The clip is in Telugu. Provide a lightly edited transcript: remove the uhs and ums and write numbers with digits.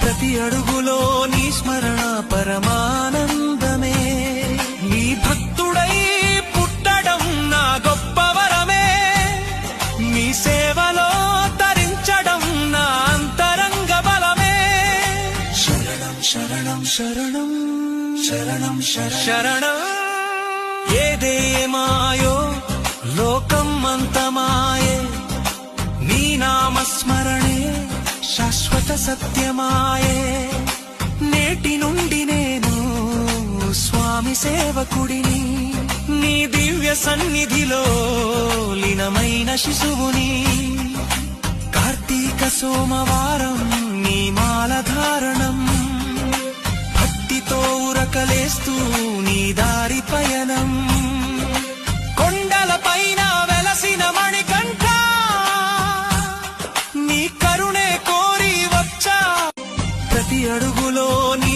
ప్రతి అడుగులో నీ స్మరణ పరమానందమే. నీ భక్తుడై పుట్టడం నా గొప్ప వరమే. నీ సేవలో తరించడం నా అంతరంగ బలమే. శరణం శరణం శరణం శరణం శరణం. ఏదేమాయో లోకం అంతమాయే, నీ నామస్మరణే శాశ్వత సత్యమాయే. నేటి నుండి నేను స్వామి సేవకుడిని, నీ దివ్య సన్నిధిలో లీనమైన శిశువుని. కార్తీక సోమవారం నీ మాల ధారణం, భక్తితో ఉరకలేస్తూ నీ దారి పయనం. కొండల పైన వెలసిన మణికంఠ, నీ కరుణే కోరి వచ్చా. ప్రతి అడుగులో నీ